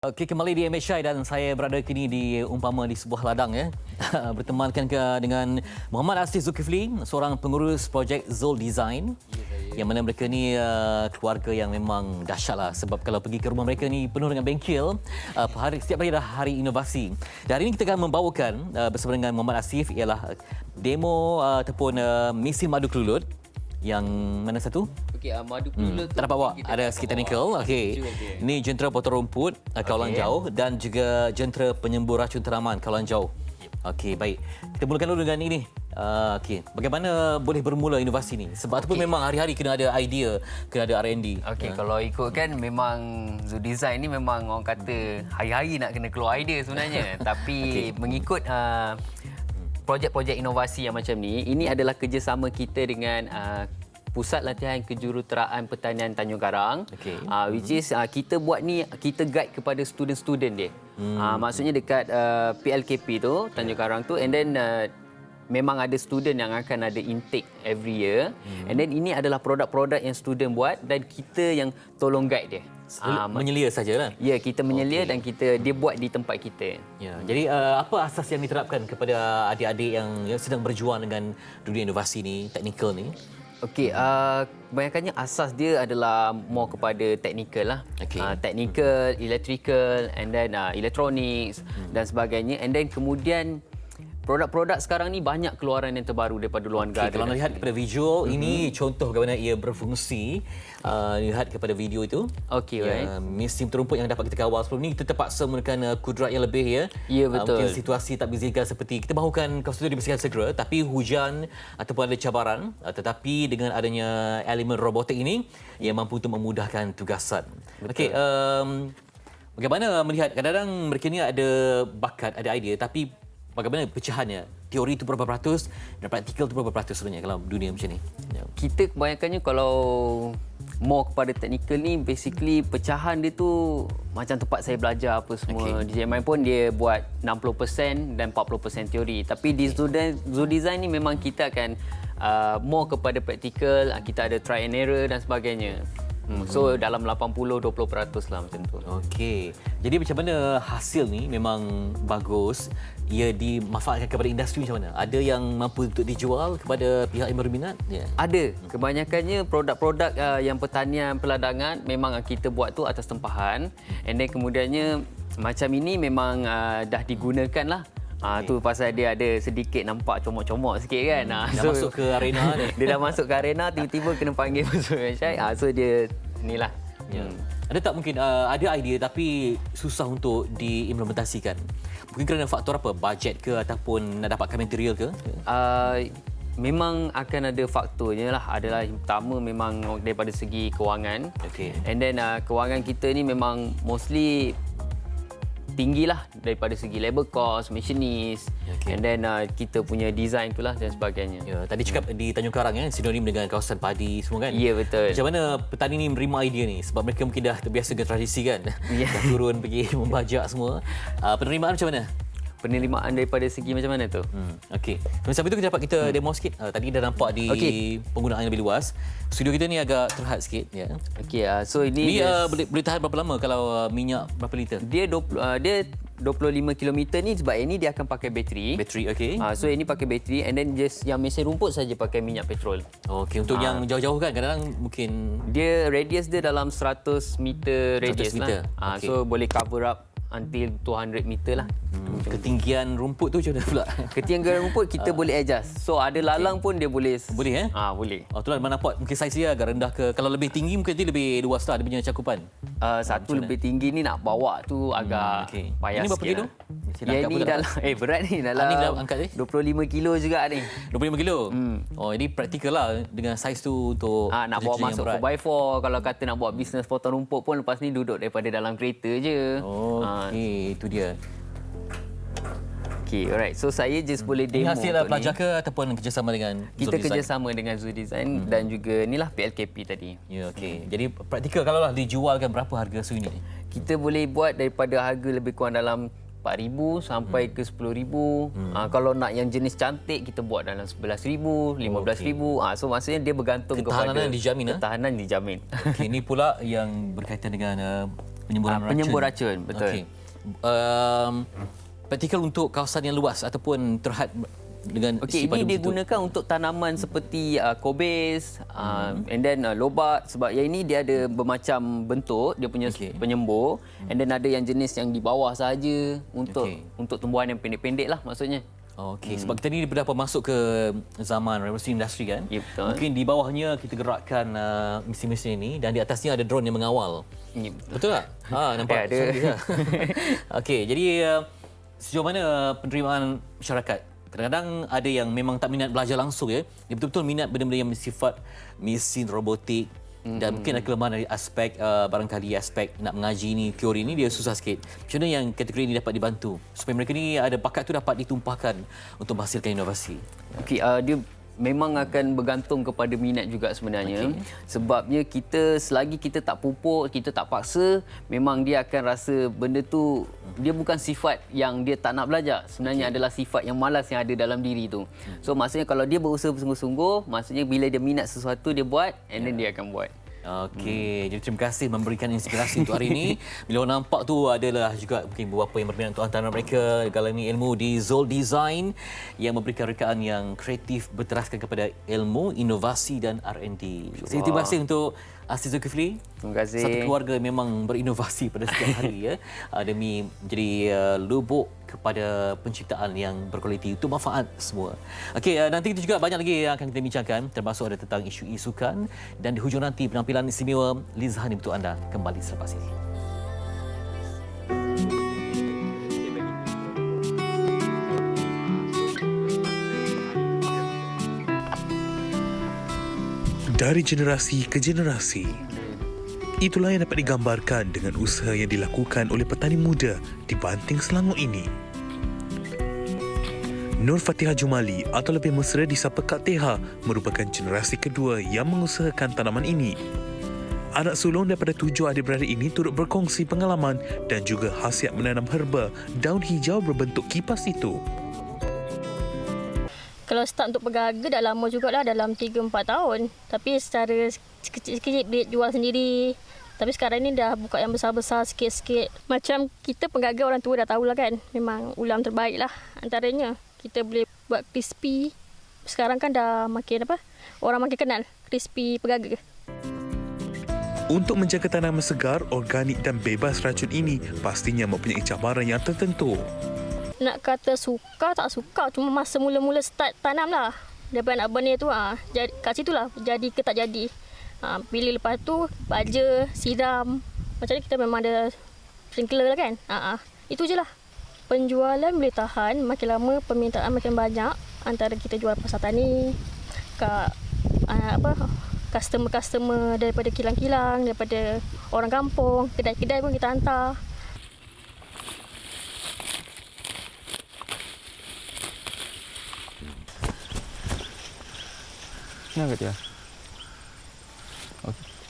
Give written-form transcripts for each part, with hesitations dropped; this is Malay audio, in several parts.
Okey, kembali di MHI dan saya berada kini di umpama di sebuah ladang ya. Bertemankan dengan Muhammad Asif Zulkifli, seorang pengurus projek Zul Design. Yang mana mereka ni keluarga yang memang dahsyatlah sebab kalau pergi ke rumah mereka ni penuh dengan bengkel. Setiap hari adalah hari inovasi. Dan hari ini kita akan membawakan bersama dengan Muhammad Asif ialah demo ataupun mesin madu kelulut. Yang mana satu? Okey, madu kelulut tu tak dapat bawa. Ada sikit technical. Okey. Ini jentera potong rumput kawalan jauh dan juga jentera penyembur racun tanaman kawalan jauh. Okey, baik. Kita mulakan dulu dengan ini. Okey, bagaimana boleh bermula inovasi ni? Sebab tu pun memang hari-hari kena ada idea, kena ada R&D. Okey, kalau ikutkan memang Zul Design ni memang orang kata hari-hari nak kena keluar idea sebenarnya. Tapi mengikut projek-projek inovasi yang macam ni, ini adalah kerjasama kita dengan Pusat Latihan Kejuruteraan Pertanian Tanjung Karang. Which is kita buat ni, kita guide kepada student-student dia. Maksudnya dekat PLKP tu, Tanjung Karang tu, and then memang ada student yang akan ada intake every year. And then ini adalah produk-produk yang student buat dan kita yang tolong guide dia. Menyelia sajalah. Ya, kita menyelia dan dia buat di tempat kita. Ya, jadi apa asas yang diterapkan kepada adik-adik yang sedang berjuang dengan dunia inovasi ni, teknikal ni? Okey, kebanyakannya asas dia adalah more kepada teknikal lah. Technical, electrical, and then electronics dan sebagainya. And then kemudian produk-produk sekarang ni banyak keluaran yang terbaru daripada luar negara. Kalau melihat kepada visual, ini contoh bagaimana ia berfungsi. Lihat kepada video itu. Okey, right. Mesin terumput yang dapat kita kawal sebelum ni, kita terpaksa menggunakan kudrat yang lebih ya. Ya, betul. Mungkin situasi tak bersedia seperti kita mahukan kawasan itu dibersihkan segera, tapi hujan ataupun ada cabaran, tetapi dengan adanya elemen robotik ini, ia mampu untuk memudahkan tugasan. Okey, bagaimana melihat kadang-kadang mereka ni ada bakat, ada idea, tapi bagaimana pecahannya? Teori itu berapa peratus dan praktikal itu berapa peratus sebenarnya kalau dunia macam ni? Kita kebanyakannya kalau more kepada teknikal ni, basically pecahan dia tu macam tempat saya belajar apa semua. DJ Main pun dia buat 60% dan 40% teori. Tapi di Zul Design ni memang kita akan more kepada praktikal, kita ada try and error dan sebagainya. So dalam 80-20% lah macam tu. Okey. Jadi macam mana hasil ni memang bagus, ia dimanfaatkan kepada industri macam mana? Ada yang mampu untuk dijual kepada pihak yang berminat? Ya. Ada. Kebanyakannya produk-produk yang pertanian peladangan memang kita buat tu atas tempahan. And then kemudiannya macam ini memang dah digunakan lah. Tu pasal dia ada sedikit nampak comot-comot sikit kan. Dah masuk ke arena ni. Dia dah masuk ke arena, tiba-tiba kena panggil masuk MHI. So dia inilah. Ya. Ada tak mungkin ada idea tapi susah untuk diimplementasikan? Mungkin kerana faktor apa? Bajet ke ataupun nak dapatkan material ke? Memang akan ada faktornya lah. Adalah yang pertama memang daripada segi kewangan. And then kewangan kita ni memang mostly tinggilah daripada segi labor cost, machinist, and then kita punya design itulah dan sebagainya. Ya, tadi cakap di Tanjung Karang ya, sinonim dengan kawasan padi semua kan? Ya, betul. Macam mana petani ni menerima idea ni? Sebab mereka mungkin dah terbiasa dengan tradisi kan? Dah turun pergi membajak semua. Penerimaan macam mana? Penerimaan daripada segi macam mana tu? Okey. Sampai itu kita dapat kita demo sikit. Tadi dah nampak di penggunaan yang lebih luas. Studio kita ni agak terhad sikit ya. Okey, so ini boleh tahan berapa lama kalau minyak berapa liter? Dia 25 km ni sebab ini dia akan pakai bateri. Bateri, okey. So ini pakai bateri and then just yang mesin rumput saja pakai minyak petrol. Okey, untuk yang jauh-jauh kan kadang-kadang mungkin dia radius dia dalam 100 meter radius 100 meter. lah. So boleh cover up until 200 meter lah. Ketinggian rumput tu macam mana pula? Ketinggian rumput kita boleh adjust. So ada lalang pun dia boleh. Boleh boleh. Itulah mana nampak mungkin saiz dia agak rendah ke. Kalau lebih tinggi mungkin dia lebih luas lah dia punya cakupan. Satu lebih tinggi ni nak bawa tu agak payah. Ini berapa kilo? Ya, ini dalam berat ni dalam angkat 25 kilo juga ni. 25 kilo? Oh, ini praktikal lah dengan saiz tu untuk nak bawa masuk 4x4. Kalau kata nak buat bisnes potong rumput pun lepas ni duduk daripada dalam kereta je. Okey, itu dia. Okey, alright. So saya just boleh demo. Ini hasil pelajar ke ataupun kerjasama dengan Zul Design? Kita kerjasama dengan Zul Design dan juga inilah PLKP tadi. Ya, okey. Jadi praktikal kalau lah dijualkan berapa harga unit ni? Kita boleh buat daripada harga lebih kurang dalam 4,000 sampai ke 10,000. Kalau nak yang jenis cantik kita buat dalam 11,000, 15,000. So maksudnya dia bergantung kepada ketahanan dijamin. Ketahanan dijamin. Okey, ini pula yang berkaitan dengan Penyembur racun, betul. Okey. Praktikal untuk kawasan yang luas ataupun terhad dengan Okey, ini digunakan untuk tanaman seperti kobis, and then lobat, sebab yang ini dia ada bermacam bentuk, dia punya penyembur, and then ada yang jenis yang di bawah saja untuk tumbuhan yang pendek-pendek lah maksudnya. Okey, sebab kita ni dah masuk ke zaman revolusi industri kan? Ya, betul. Mungkin di bawahnya kita gerakkan mesin-mesin ini dan di atasnya ada drone yang mengawal. Ya, betul tak? Nampak? ada. Okey, jadi sejauh mana penerimaan masyarakat? Kadang-kadang ada yang memang tak minat belajar langsung ya. Dia betul-betul minat benda-benda yang bersifat mesin, robotik dan mungkin ada kelemahan dari aspek barangkali aspek nak mengaji ni, teori ni dia susah sikit. Macam mana yang kategori ini dapat dibantu supaya mereka ni ada bakat tu dapat ditumpahkan untuk menghasilkan inovasi? Okey, dia memang akan bergantung kepada minat juga sebenarnya. Sebabnya selagi kita tak pupuk, kita tak paksa, memang dia akan rasa benda tu dia bukan sifat yang dia tak nak belajar. Sebenarnya adalah sifat yang malas yang ada dalam diri tu. So maksudnya kalau dia berusaha bersungguh-sungguh, maksudnya bila dia minat sesuatu dia buat, and then dia akan buat. Okey, jadi terima kasih memberikan inspirasi untuk hari ini. Bila orang nampak tu adalah juga mungkin beberapa yang berminat untuk antara mereka galani ilmu di Zol Design yang memberikan rekaan yang kreatif berteraskan kepada ilmu, inovasi dan R&D. Terima kasih untuk Aziz Zulkifli. Terima kasih. Satu keluarga memang berinovasi pada setiap hari ya demi menjadi lubuk kepada penciptaan yang berkualiti untuk manfaat semua. Okey, nanti kita juga banyak lagi yang akan kita bincangkan, termasuk ada tentang isu-isu sukan dan di hujung nanti penampilan istimewa Liz Hani untuk anda kembali selepas ini. Dari generasi ke generasi, itulah yang dapat digambarkan dengan usaha yang dilakukan oleh petani muda di Banting Selangor ini. Nur Fatihah Jumali atau lebih mesra disapa Kak Teha merupakan generasi kedua yang mengusahakan tanaman ini. Anak sulung daripada 7 adik-beradik ini turut berkongsi pengalaman dan juga khasiat menanam herba daun hijau berbentuk kipas itu. Kalau start untuk pegaga dah lama jugalah, dalam 3-4 tahun. Tapi secara sekecil-sekecil jual sendiri. Tapi sekarang ni dah buka yang besar-besar sikit-sikit. Macam kita pegaga orang tua dah tahulah kan. Memang ulam terbaik lah antaranya. Kita boleh buat crispy. Sekarang kan dah makin orang makin kenal crispy pegaga. Untuk menjaga tanaman segar, organik dan bebas racun ini pastinya mempunyai cabaran yang tertentu. Nak kata suka tak suka, cuma masa mula-mula start tanam lah. Daripada nak benih tu, jadi, kat situ lah jadi ke tak jadi. Bila lepas tu, baja, siram. Macam ni kita memang ada sprinkler lah kan. Itu je lah. Penjualan boleh tahan, makin lama permintaan makin banyak. Antara kita jual pasar tani, kat customer-customer daripada kilang-kilang, daripada orang kampung, kedai-kedai pun kita hantar. Kenapa dia?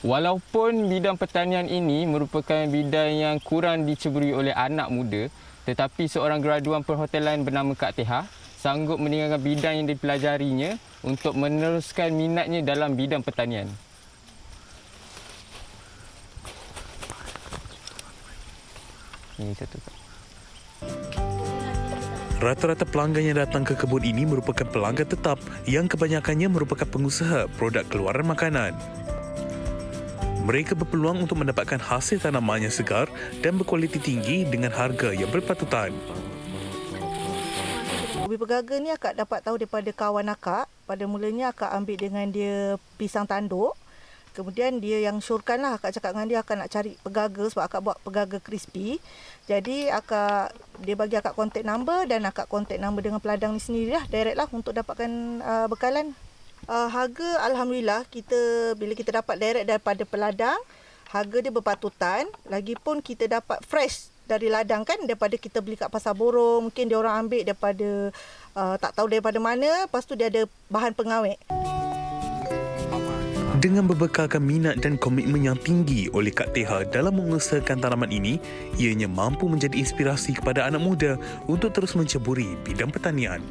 Walaupun bidang pertanian ini merupakan bidang yang kurang diceburi oleh anak muda, tetapi seorang graduan perhotelan bernama Kak Teha sanggup meninggalkan bidang yang dipelajarinya untuk meneruskan minatnya dalam bidang pertanian. Ini satu. Rata-rata pelanggan yang datang ke kebun ini merupakan pelanggan tetap yang kebanyakannya merupakan pengusaha produk keluaran makanan. Mereka berpeluang untuk mendapatkan hasil tanaman yang segar dan berkualiti tinggi dengan harga yang berpatutan. Hobi pegaga ni akak dapat tahu daripada kawan akak. Pada mulanya akak ambil dengan dia pisang tanduk. Kemudian dia yang syorkan lah, akak cakap dengan dia akak nak cari pegaga sebab akak buat pegaga crispy. Jadi dia bagi akak contact number dan akak contact number dengan peladang ni sendiri lah, direct lah untuk dapatkan bekalan. Harga Alhamdulillah bila kita dapat direct daripada peladang, harga dia berpatutan. Lagipun kita dapat fresh dari ladang kan, daripada kita beli kat pasar borong, mungkin dia orang ambil daripada tak tahu daripada mana, lepas tu dia ada bahan pengawet. Dengan berbekalkan minat dan komitmen yang tinggi oleh Kak Teha dalam mengusahakan tanaman ini, ianya mampu menjadi inspirasi kepada anak muda untuk terus menceburi bidang pertanian.